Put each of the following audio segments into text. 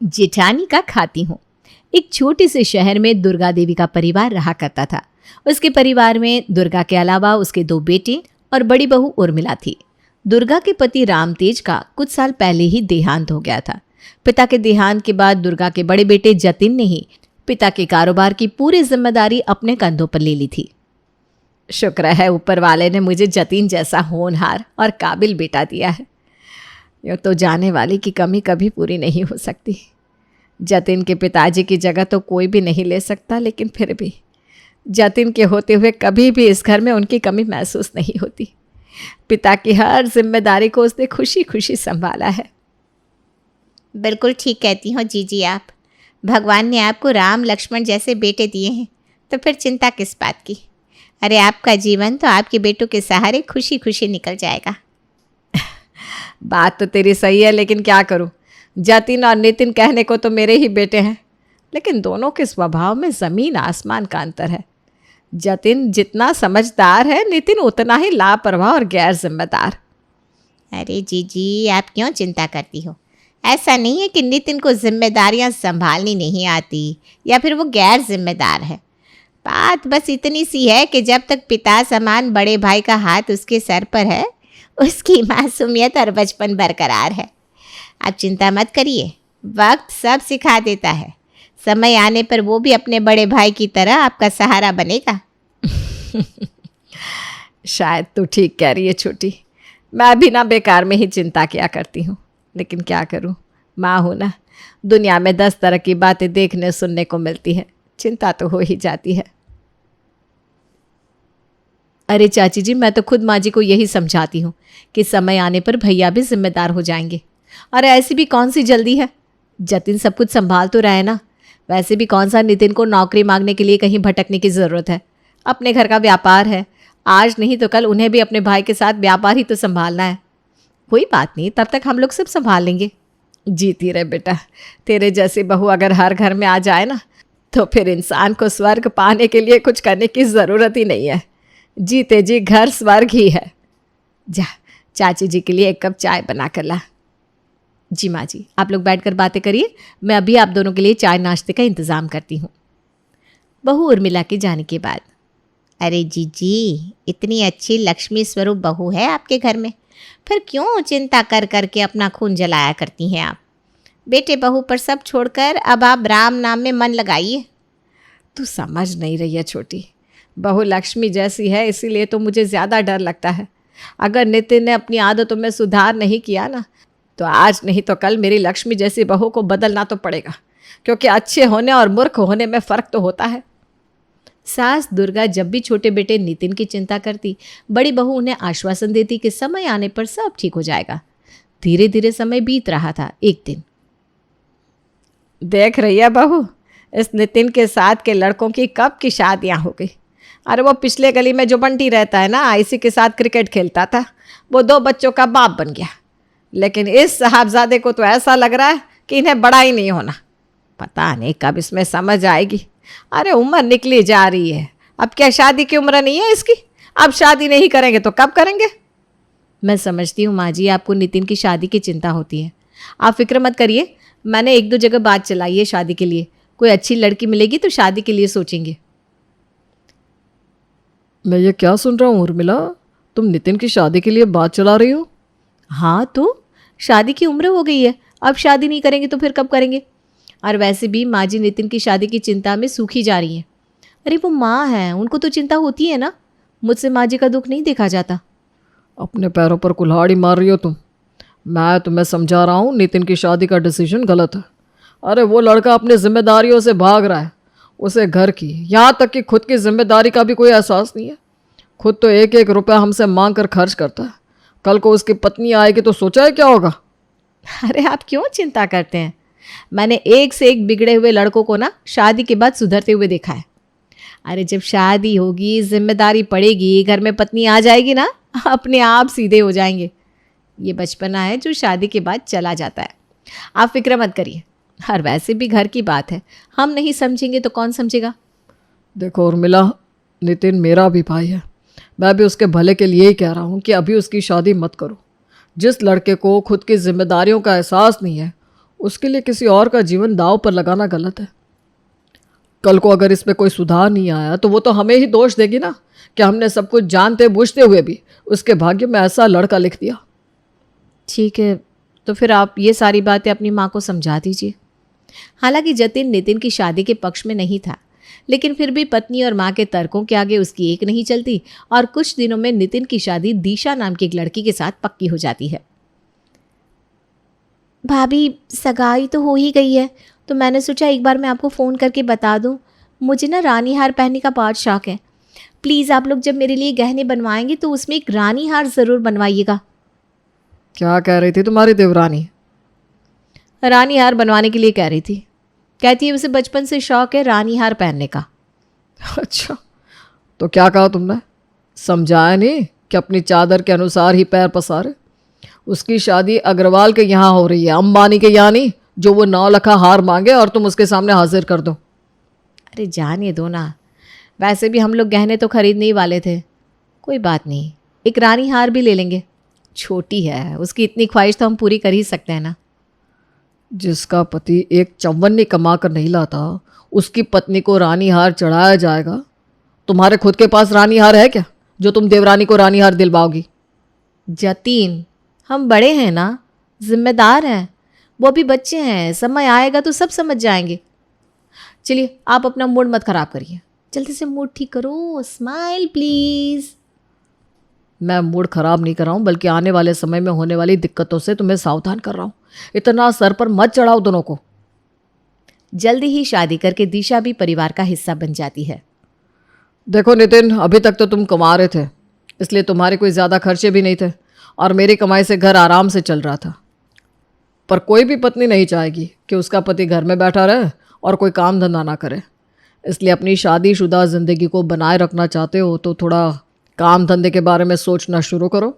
जेठानी का खाती हूँ। एक छोटे से शहर में दुर्गा देवी का परिवार रहा करता था। उसके परिवार में दुर्गा के अलावा उसके 2 बेटे और बड़ी बहू उर्मिला थी। दुर्गा के पति रामतेज का कुछ साल पहले ही देहांत हो गया था। पिता के देहांत के बाद दुर्गा के बड़े बेटे जतिन ने ही पिता के कारोबार की पूरी जिम्मेदारी अपने कंधों पर ले ली थी। शुक्र है ऊपर वाले ने मुझे जतिन जैसा होनहार और काबिल बेटा दिया है। यूँ तो जाने वाली की कमी कभी पूरी नहीं हो सकती। जतिन के पिताजी की जगह तो कोई भी नहीं ले सकता, लेकिन फिर भी जतिन के होते हुए कभी भी इस घर में उनकी कमी महसूस नहीं होती। पिता की हर जिम्मेदारी को उसने खुशी खुशी संभाला है। बिल्कुल ठीक कहती हो जीजी आप। भगवान ने आपको राम लक्ष्मण जैसे बेटे दिए हैं, तो फिर चिंता किस बात की। अरे आपका जीवन तो आपके बेटों के सहारे खुशी खुशी निकल जाएगा। बात तो तेरी सही है, लेकिन क्या करूं, जतिन और नितिन कहने को तो मेरे ही बेटे हैं, लेकिन दोनों के स्वभाव में ज़मीन आसमान का अंतर है। जतिन जितना समझदार है, नितिन उतना ही लापरवाह और गैर जिम्मेदार। अरे जीजी आप क्यों चिंता करती हो। ऐसा नहीं है कि नितिन को जिम्मेदारियां संभालनी नहीं आती या फिर वो गैर जिम्मेदार है। बात बस इतनी सी है कि जब तक पिता समान बड़े भाई का हाथ उसके सर पर है, उसकी मासूमियत और बचपन बरकरार है। आप चिंता मत करिए, वक्त सब सिखा देता है। समय आने पर वो भी अपने बड़े भाई की तरह आपका सहारा बनेगा। शायद तू ठीक कह रही है छोटी। मैं भी ना बेकार में ही चिंता किया करती हूँ, लेकिन क्या करूँ, माँ हूँ ना। दुनिया में 10 तरह की बातें देखने सुनने को मिलती है, चिंता तो हो ही जाती है। अरे चाची जी, मैं तो खुद माँ जी को यही समझाती हूँ कि समय आने पर भैया भी जिम्मेदार हो जाएंगे। अरे ऐसी भी कौन सी जल्दी है, जतिन सब कुछ संभाल तो रहा है ना। वैसे भी कौन सा नितिन को नौकरी मांगने के लिए कहीं भटकने की ज़रूरत है। अपने घर का व्यापार है, आज नहीं तो कल उन्हें भी अपने भाई के साथ व्यापार ही तो संभालना है। कोई बात नहीं, तब तक हम लोग सब संभाल लेंगे। जीती रहे बेटा, तेरे जैसी बहू अगर हर घर में आ जाए ना, तो फिर इंसान को स्वर्ग पाने के लिए कुछ करने की ज़रूरत ही नहीं है। जीते जी घर स्वर्ग ही है। जा चाची जी के लिए 1 कप चाय बना कर ला। जी माँ जी, आप लोग बैठकर बातें करिए, मैं अभी आप दोनों के लिए चाय नाश्ते का इंतज़ाम करती हूँ। बहू उर्मिला के जाने के बाद, अरे जीजी इतनी अच्छी लक्ष्मी स्वरूप बहू है आपके घर में, फिर क्यों चिंता कर करके अपना खून जलाया करती हैं आप। बेटे बहू पर सब छोड़कर अब आप राम नाम में मन लगाइए। तू समझ नहीं रही है छोटी, बहू लक्ष्मी जैसी है, इसीलिए तो मुझे ज़्यादा डर लगता है। अगर नितिन ने अपनी आदतों में सुधार नहीं किया ना, तो आज नहीं तो कल मेरी लक्ष्मी जैसी बहू को बदलना तो पड़ेगा, क्योंकि अच्छे होने और मूर्ख होने में फ़र्क तो होता है। सास दुर्गा जब भी छोटे बेटे नितिन की चिंता करती, बड़ी बहू उन्हें आश्वासन देती कि समय आने पर सब ठीक हो जाएगा। धीरे धीरे समय बीत रहा था। एक दिन, देख रही है बहू, इस नितिन के साथ के लड़कों की कब की शादियां हो गई। अरे वो पिछले गली में जो बंटी रहता है ना, इसी के साथ क्रिकेट खेलता था, वो 2 बच्चों का बाप बन गया। लेकिन इस साहबजादे को तो ऐसा लग रहा है कि इन्हें बड़ा ही नहीं होना। पता नहीं कब इसमें समझ आएगी। अरे उम्र निकली जा रही है, अब क्या शादी की उम्र नहीं है इसकी। अब शादी नहीं करेंगे तो कब करेंगे। मैं समझती हूँ माँ जी, आपको नितिन की शादी की चिंता होती है। आप फिक्र मत करिए, मैंने 1-2 जगह बात चलाई है शादी के लिए। कोई अच्छी लड़की मिलेगी तो शादी के लिए सोचेंगे। मैं ये क्या सुन रहा हूँ उर्मिला, तुम नितिन की शादी के लिए बात चला रही हो? हाँ तो शादी की उम्र हो गई है, अब शादी नहीं करेंगे तो फिर कब करेंगे। और वैसे भी माँ जी नितिन की शादी की चिंता में सूखी जा रही हैं। अरे वो माँ हैं, उनको तो चिंता होती है ना। मुझसे माँ जी का दुख नहीं देखा जाता। अपने पैरों पर कुल्हाड़ी मार रही हो तुम। मैं तुम्हें समझा रहा हूँ, नितिन की शादी का डिसीजन गलत है। अरे वो लड़का अपनी जिम्मेदारियों से भाग रहा है। उसे घर की, यहाँ तक कि खुद की जिम्मेदारी का भी कोई एहसास नहीं है। खुद तो 1-1 रुपया हमसे मांग कर खर्च करता है। कल को उसकी पत्नी आएगी तो सोचा है क्या होगा। अरे आप क्यों चिंता करते हैं, मैंने एक से एक बिगड़े हुए लड़कों को ना शादी के बाद सुधरते हुए देखा है। अरे जब शादी होगी, जिम्मेदारी पड़ेगी, घर में पत्नी आ जाएगी ना, अपने आप सीधे हो जाएंगे। ये बचपना है जो शादी के बाद चला जाता है। आप फिक्र मत करिए। और वैसे भी घर की बात है, हम नहीं समझेंगे तो कौन समझेगा। देखो उर्मिला, नितिन मेरा भी भाई है। मैं भी उसके भले के लिए ही कह रहा हूँ कि अभी उसकी शादी मत करो। जिस लड़के को खुद की जिम्मेदारियों का एहसास नहीं है, उसके लिए किसी और का जीवन दांव पर लगाना गलत है। कल को अगर इसमें कोई सुधार नहीं आया तो वो तो हमें ही दोष देगी ना कि हमने सब कुछ जानते बूझते हुए भी उसके भाग्य में ऐसा लड़का लिख दिया। ठीक है, तो फिर आप ये सारी बातें अपनी माँ को समझा दीजिए। हालांकि जतिन नितिन की शादी के पक्ष में नहीं था, लेकिन फिर भी पत्नी और माँ के तर्कों के आगे उसकी एक नहीं चलती और कुछ दिनों में नितिन की शादी दिशा नाम की एक लड़की के साथ पक्की हो जाती है। भाभी, सगाई तो हो ही गई है, तो मैंने सोचा एक बार मैं आपको फ़ोन करके बता दूं। मुझे ना रानी हार पहनने का बहुत शौक है। प्लीज़ आप लोग जब मेरे लिए गहने बनवाएंगे तो उसमें एक रानी हार ज़रूर बनवाइएगा। क्या कह रही थी तुम्हारी देवरानी? रानी हार बनवाने के लिए कह रही थी। कहती है उसे बचपन से शौक है रानी हार पहनने का। अच्छा, तो क्या कहा तुमने? समझाया नहीं कि अपनी चादर के अनुसार ही पैर पसारे? उसकी शादी अग्रवाल के यहाँ हो रही है, अंबानी के यहाँ नहीं, जो वो 9 लाख हार मांगे और तुम उसके सामने हाजिर कर दो। अरे जाने दो ना, वैसे भी हम लोग गहने तो खरीदने ही वाले थे। कोई बात नहीं, एक रानी हार भी ले लेंगे। छोटी है, उसकी इतनी ख्वाहिश तो हम पूरी कर ही सकते हैं ना। जिसका पति एक चौवन्नी कमा कर नहीं लाता उसकी पत्नी को रानी हार चढ़ाया जाएगा? तुम्हारे खुद के पास रानी हार है क्या जो तुम देवरानी को रानी हार दिलवाओगी? जतीन, हम बड़े हैं ना, जिम्मेदार हैं, वो भी बच्चे हैं। समय आएगा तो सब समझ जाएंगे। चलिए, आप अपना मूड मत खराब करिए, जल्दी से मूड ठीक करो। Smile please. मैं मूड खराब नहीं कर रहा हूँ, बल्कि आने वाले समय में होने वाली दिक्कतों से तुम्हें सावधान कर रहा हूँ। इतना सर पर मत चढ़ाओ दोनों को। जल्दी ही शादी करके दिशा भी परिवार का हिस्सा बन जाती है। देखो नितिन, अभी तक तो तुम कमा रहे थे, इसलिए तुम्हारे कोई ज़्यादा खर्चे भी नहीं थे और मेरी कमाई से घर आराम से चल रहा था। पर कोई भी पत्नी नहीं चाहेगी कि उसका पति घर में बैठा रहे और कोई काम धंधा ना करे। इसलिए अपनी शादीशुदा ज़िंदगी को बनाए रखना चाहते हो तो थोड़ा काम धंधे के बारे में सोचना शुरू करो।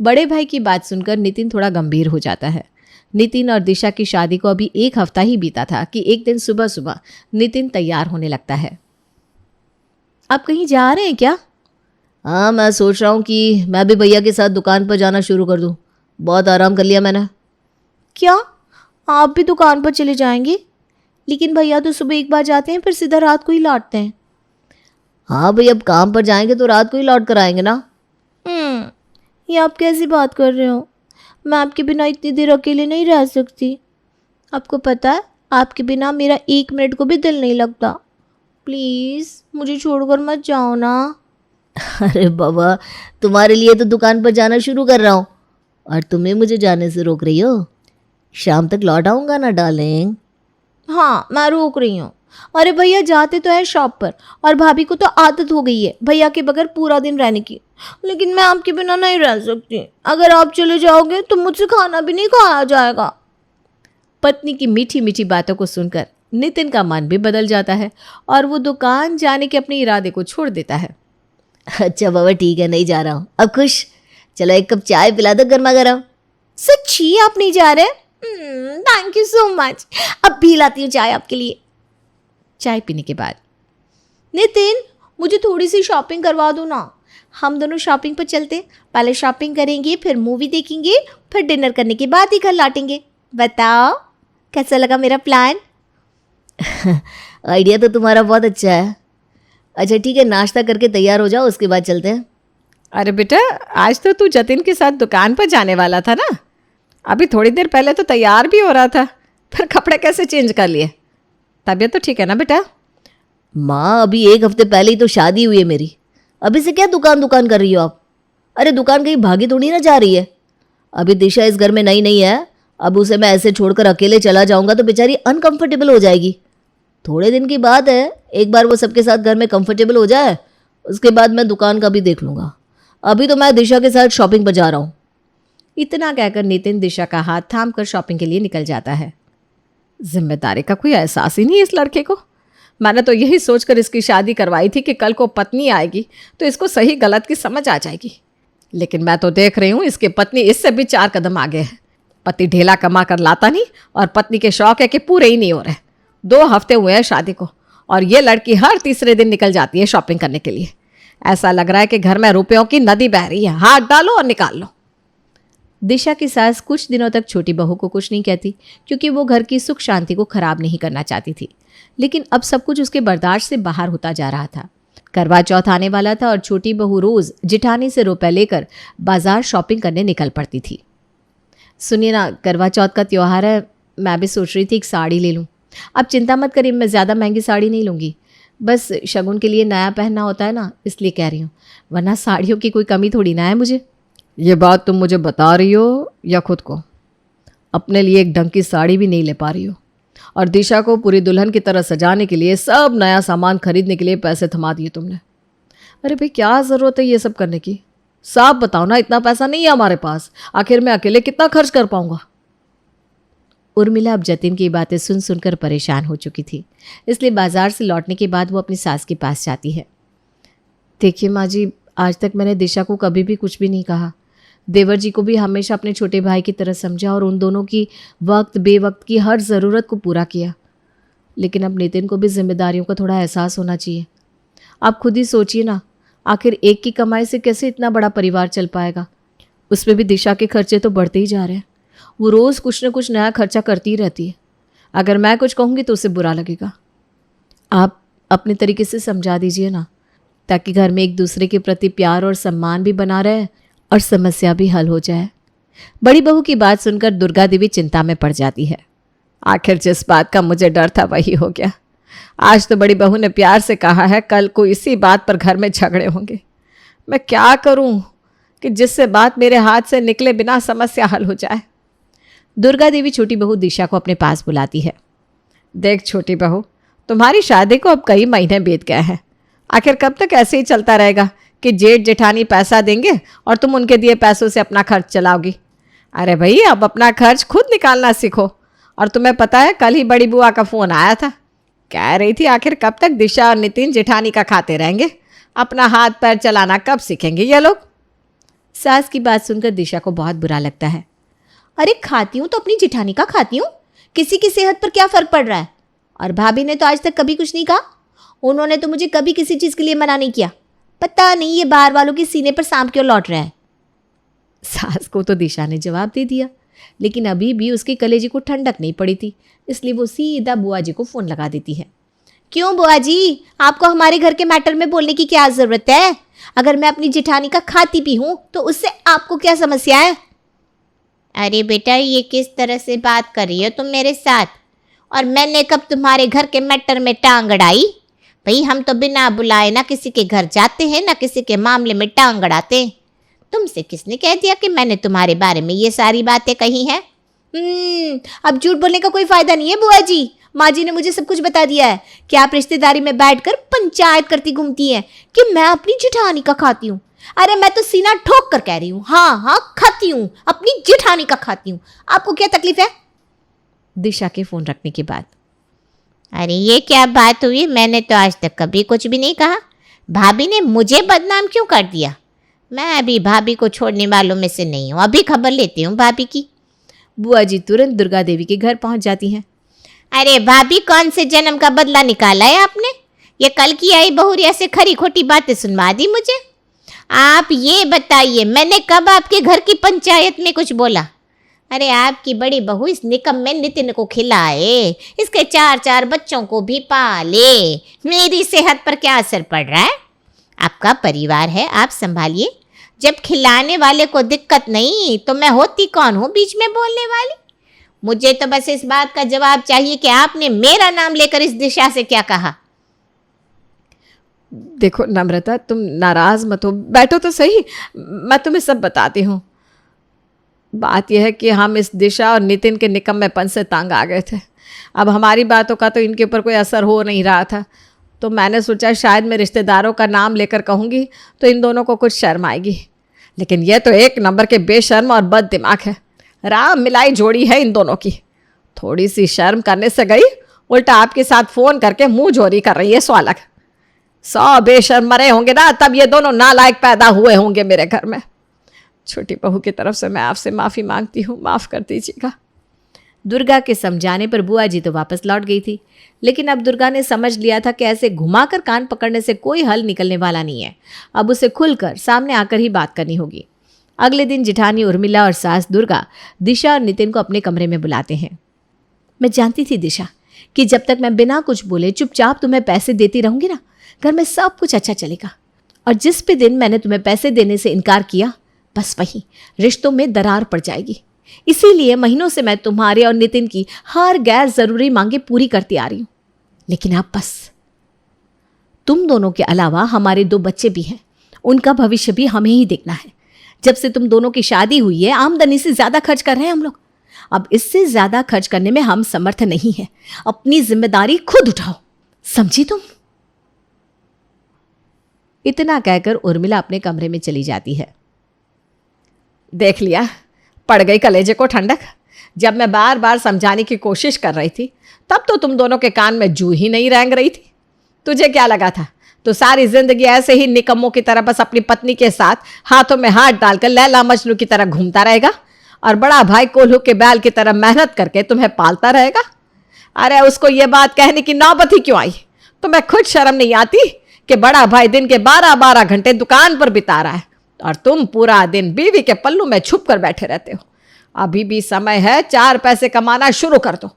बड़े भाई की बात सुनकर नितिन थोड़ा गंभीर हो जाता है। नितिन और दिशा की शादी को अभी एक हफ्ता ही बीता था कि एक दिन सुबह सुबह नितिन तैयार होने लगता है। आप कहीं जा रहे हैं क्या? हाँ, मैं सोच रहा हूँ कि मैं भी भैया के साथ दुकान पर जाना शुरू कर दूँ। बहुत आराम कर लिया मैंने। क्या आप भी दुकान पर चले जाएंगे? लेकिन भैया तो सुबह एक बार जाते हैं, फिर सीधा रात को ही लौटते हैं। हाँ भाई, अब काम पर जाएंगे तो रात को ही लौट कर आएंगे ना। ये आप कैसी बात कर रहे हो? मैं आपके बिना इतनी देर अकेले नहीं रह सकती। आपको पता है, आपके बिना मेरा 1 मिनट को भी दिल नहीं लगता। प्लीज़ मुझे छोड़कर मत जाओ ना। अरे बाबा, तुम्हारे लिए तो दुकान पर जाना शुरू कर रहा हूँ और तुम्हें मुझे जाने से रोक रही हो? शाम तक लौट आऊँगा ना डार्लिंग। हाँ, मैं रोक रही हूँ। अरे भैया जाते तो है शॉप पर, और भाभी को तो आदत हो गई है भैया के बगैर पूरा दिन रहने की। लेकिन मैं आपके बिना नहीं रह सकती। अगर आप चले जाओगे तो मुझसे खाना भी नहीं खाया जाएगा। पत्नी की मीठी मीठी बातों को सुनकर नितिन का मन भी बदल जाता है और वो दुकान जाने के अपने इरादे को छोड़ देता है। अच्छा बाबा, ठीक है, नहीं जा रहा हूँ। अब खुश? चलो एक कप चाय पिला दो गर्मा गर्म। सच्ची आप नहीं जा रहे? Thank you so much. अब भी लाती हूँ चाय आपके लिए। चाय पीने के बाद, नितिन मुझे थोड़ी सी शॉपिंग करवा दो ना। हम दोनों शॉपिंग पर चलते। पहले शॉपिंग करेंगे, फिर मूवी देखेंगे, फिर डिनर करने के बाद ही घर लौटेंगे। बताओ कैसा लगा मेरा प्लान? आइडिया तो तुम्हारा बहुत अच्छा है। अच्छा ठीक है, नाश्ता करके तैयार हो जाओ, उसके बाद चलते हैं। अरे बेटा, आज तो तू जतिन के साथ दुकान पर जाने वाला था ना। अभी थोड़ी देर पहले तो तैयार भी हो रहा था, फिर कपड़े कैसे चेंज कर लिए? तबीयत तो ठीक है ना बेटा? माँ, अभी 1 हफ्ते पहले ही तो शादी हुई है मेरी। अभी से क्या दुकान दुकान कर रही हो आप? अरे दुकान कहीं भागी थोड़ी ना जा रही है। अभी दिशा इस घर में नई नहीं है। अब उसे मैं ऐसे छोड़कर अकेले चला जाऊंगा तो बेचारी अनकंफर्टेबल हो जाएगी। थोड़े दिन की बात है, एक बार वो सबके साथ घर में कंफर्टेबल हो जाए, उसके बाद मैं दुकान का भी देख लूँगा। अभी तो मैं दिशा के साथ शॉपिंग पर जा रहा हूँ। इतना कहकर नितिन दिशा का हाथ थाम कर शॉपिंग के लिए निकल जाता है। जिम्मेदारी का कोई एहसास ही नहीं इस लड़के को। मैंने तो यही सोचकर इसकी शादी करवाई थी कि कल को पत्नी आएगी तो इसको सही गलत की समझ आ जाएगी। लेकिन मैं तो देख रही हूँ इसकी पत्नी इससे भी 4 कदम आगे है। पति ढेला कमा कर लाता नहीं और पत्नी के शौक है कि पूरे ही नहीं हो रहे। 2 हफ्ते हुए हैं शादी को और ये लड़की हर तीसरे दिन निकल जाती है शॉपिंग करने के लिए। ऐसा लग रहा है कि घर में रुपयों की नदी बह रही है, हाथ डालो और निकाल लो। दिशा की सास कुछ दिनों तक छोटी बहू को कुछ नहीं कहती, क्योंकि वो घर की सुख शांति को खराब नहीं करना चाहती थी। लेकिन अब सब कुछ उसके बर्दाश्त से बाहर होता जा रहा था। करवा चौथ आने वाला था और छोटी बहू रोज जिठानी से रुपए लेकर बाजार शॉपिंग करने निकल पड़ती थी। सुनिए ना, करवा चौथ का त्योहार है, मैं भी सोच रही थी एक साड़ी ले लूँ। अब चिंता मत करिए, मैं ज़्यादा महंगी साड़ी नहीं लूँगी, बस शगुन के लिए नया पहनना होता है ना, इसलिए कह रही हूँ, वरना साड़ियों की कोई कमी थोड़ी ना है मुझे। ये बात तुम मुझे बता रही हो या खुद को? अपने लिए एक ढंग की साड़ी भी नहीं ले पा रही हो और दिशा को पूरी दुल्हन की तरह सजाने के लिए सब नया सामान खरीदने के लिए पैसे थमा दिए तुमने। अरे भाई, क्या ज़रूरत है ये सब करने की? साफ बताओ ना, इतना पैसा नहीं है हमारे पास, आखिर मैं अकेले कितना खर्च कर पाऊंगा? उर्मिला अब जतिन की बातें सुन सुनकर परेशान हो चुकी थी, इसलिए बाजार से लौटने के बाद वो अपनी सास के पास जाती है। देखिए माँ जी, आज तक मैंने दिशा को कभी भी कुछ भी नहीं कहा। देवर जी को भी हमेशा अपने छोटे भाई की तरह समझा और उन दोनों की वक्त बेवक्त की हर ज़रूरत को पूरा किया। लेकिन अब नितिन को भी जिम्मेदारियों का थोड़ा एहसास होना चाहिए। आप खुद ही सोचिए ना, आखिर एक की कमाई से कैसे इतना बड़ा परिवार चल पाएगा? उसमें भी दिशा के खर्चे तो बढ़ते ही जा रहे हैं। वो रोज़ कुछ न कुछ नया खर्चा करती ही रहती है। अगर मैं कुछ कहूँगी तो उसे बुरा लगेगा। आप अपने तरीके से समझा दीजिए ना, ताकि घर में एक दूसरे के प्रति प्यार और सम्मान भी बना रहे और समस्या भी हल हो जाए। बड़ी बहू की बात सुनकर दुर्गा देवी चिंता में पड़ जाती है। आखिर जिस बात का मुझे डर था वही हो गया। आज तो बड़ी बहू ने प्यार से कहा है, कल को इसी बात पर घर में झगड़े होंगे। मैं क्या करूं कि जिससे बात मेरे हाथ से निकले बिना समस्या हल हो जाए? दुर्गा देवी छोटी बहू दिशा को अपने पास बुलाती है। देख छोटी बहू, तुम्हारी शादी को अब कई महीने बीत गए हैं। आखिर कब तक ऐसे ही चलता रहेगा कि जेठ जेठानी पैसा देंगे और तुम उनके दिए पैसों से अपना खर्च चलाओगी? अरे भाई, अब अपना खर्च खुद निकालना सीखो। और तुम्हें पता है, कल ही बड़ी बुआ का फ़ोन आया था, कह रही थी आखिर कब तक दिशा और नितिन जेठानी का खाते रहेंगे, अपना हाथ पैर चलाना कब सीखेंगे ये लोग? सास की बात सुनकर दिशा को बहुत बुरा लगता है। अरे खाती हूँ तो अपनी जेठानी का खाती हूँ, किसी की सेहत पर क्या फ़र्क पड़ रहा है? और भाभी ने तो आज तक कभी कुछ नहीं कहा। उन्होंने तो मुझे कभी किसी चीज़ के लिए मना नहीं किया। पता नहीं ये बाहर वालों के सीने पर सांप क्यों लौट रहा है। सास को तो दिशा ने जवाब दे दिया, लेकिन अभी भी उसके कलेजे को ठंडक नहीं पड़ी थी, इसलिए वो सीधा बुआ जी को फ़ोन लगा देती है। क्यों बुआ जी, आपको हमारे घर के मैटर में बोलने की क्या ज़रूरत है? अगर मैं अपनी जेठानी का खाती भी हूँ तो उससे आपको क्या समस्या है? अरे बेटा, ये किस तरह से बात कर रही हो तुम मेरे साथ? और मैंने कब तुम्हारे घर के मैटर में टांग अड़ाई? भाई, हम तो बिना बुलाए ना किसी के घर जाते हैं, ना किसी के मामले में टांग अड़ाते हैं। तुमसे किसने कह दिया कि मैंने तुम्हारे बारे में ये सारी बातें कही हैं? अब झूठ बोलने का कोई फ़ायदा नहीं है बुआ जी। माँ जी ने मुझे सब कुछ बता दिया है कि आप रिश्तेदारी में बैठकर पंचायत करती घूमती हैं कि मैं अपनी जेठानी का खाती हूँ। अरे मैं तो सीना ठोक कर कह रही हूँ, हाँ खाती हूँ, अपनी जेठानी का खाती हूँ। आपको क्या तकलीफ है? दिशा के फ़ोन रखने के बाद। अरे ये क्या बात हुई? मैंने तो आज तक कभी कुछ भी नहीं कहा। भाभी ने मुझे बदनाम क्यों कर दिया? मैं अभी भाभी को छोड़ने वालों में से नहीं हूँ। अभी खबर लेती हूँ भाभी की। बुआ जी तुरंत दुर्गा देवी के घर पहुंच जाती हैं। अरे भाभी, कौन से जन्म का बदला निकाला है आपने? ये कल की आई बहुरिया से खरी खोटी बातें सुनवा दी मुझे। आप ये बताइए, मैंने कब आपके घर की पंचायत में कुछ बोला? अरे आपकी बड़ी बहू इस निकम में नितिन को खिलाए, इसके 4 बच्चों को भी पाले, मेरी सेहत पर क्या असर पड़ रहा है? आपका परिवार है, आप संभालिए। जब खिलाने वाले को दिक्कत नहीं तो मैं होती कौन हूँ बीच में बोलने वाली? मुझे तो बस इस बात का जवाब चाहिए कि आपने मेरा नाम लेकर इस दिशा से क्या कहा? देखो नम्रता, तुम नाराज़ मत हो, बैठो तो सही, मैं तुम्हें सब बताती हूँ। बात यह है कि हम इस दिशा और नितिन के निकम्मेपन से तंग आ गए थे। अब हमारी बातों का तो इनके ऊपर कोई असर हो नहीं रहा था, तो मैंने सोचा शायद मैं रिश्तेदारों का नाम लेकर कहूँगी तो इन दोनों को कुछ शर्म आएगी। लेकिन यह तो एक नंबर के बेशर्म और बद दिमाग है। राम मिलाई जोड़ी है इन दोनों की। थोड़ी सी शर्म करने से गई, उल्टा आपके साथ फ़ोन करके मुंह जोरी कर रही है। सो अलग 100 बेशर्म मरे होंगे ना, तब ये दोनों नालायक पैदा हुए होंगे मेरे घर में। छोटी बहू की तरफ से मैं आपसे माफ़ी मांगती हूँ, माफ़ कर दीजिएगा। दुर्गा के समझाने पर बुआ जी तो वापस लौट गई थी, लेकिन अब दुर्गा ने समझ लिया था कि ऐसे घुमाकर कान पकड़ने से कोई हल निकलने वाला नहीं है। अब उसे खुलकर सामने आकर ही बात करनी होगी। अगले दिन जिठानी उर्मिला और सास दुर्गा दिशा और नितिन को अपने कमरे में बुलाते हैं। मैं जानती थी दिशा कि जब तक मैं बिना कुछ बोले चुपचाप तुम्हें पैसे देती रहूंगी ना, घर में सब कुछ अच्छा चलेगा। और जिस भी दिन मैंने तुम्हें पैसे देने से इनकार किया, बस वहीं रिश्तों में दरार पड़ जाएगी। इसीलिए महीनों से मैं तुम्हारे और नितिन की हर गैर जरूरी मांगे पूरी करती आ रही हूं। लेकिन अब बस, तुम दोनों के अलावा हमारे 2 बच्चे भी हैं, उनका भविष्य भी हमें ही देखना है। जब से तुम दोनों की शादी हुई है, आमदनी से ज्यादा खर्च कर रहे हैं हम लोग। अब इससे ज्यादा खर्च करने में हम समर्थ नहीं हैं। अपनी जिम्मेदारी खुद उठाओ, समझी तुम? इतना कहकर उर्मिला अपने कमरे में चली जाती है। देख लिया, पड़ गई कलेजे को ठंडक। जब मैं बार बार समझाने की कोशिश कर रही थी, तब तो तुम दोनों के कान में जू ही नहीं रेंग रही थी। तुझे क्या लगा था तो सारी जिंदगी ऐसे ही निकम्मों की तरह बस अपनी पत्नी के साथ हाथों में हाथ डालकर लैला मजनू की तरह घूमता रहेगा और बड़ा भाई कोल्हू के बैल की तरह मेहनत करके तुम्हें पालता रहेगा? अरे उसको ये बात कहने की नौबत ही क्यों आई? तुम्हें खुद शर्म नहीं आती कि बड़ा भाई दिन के 12-12 घंटे दुकान पर बिता रहा है और तुम पूरा दिन बीवी के पल्लू में छुप कर बैठे रहते हो? अभी भी समय है, 4 पैसे कमाना शुरू कर दो,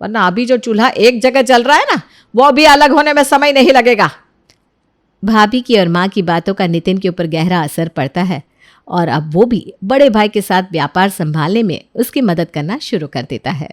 वरना अभी जो चूल्हा एक जगह जल रहा है ना, वो भी अलग होने में समय नहीं लगेगा। भाभी की और माँ की बातों का नितिन के ऊपर गहरा असर पड़ता है और अब वो भी बड़े भाई के साथ व्यापार संभालने में उसकी मदद करना शुरू कर देता है।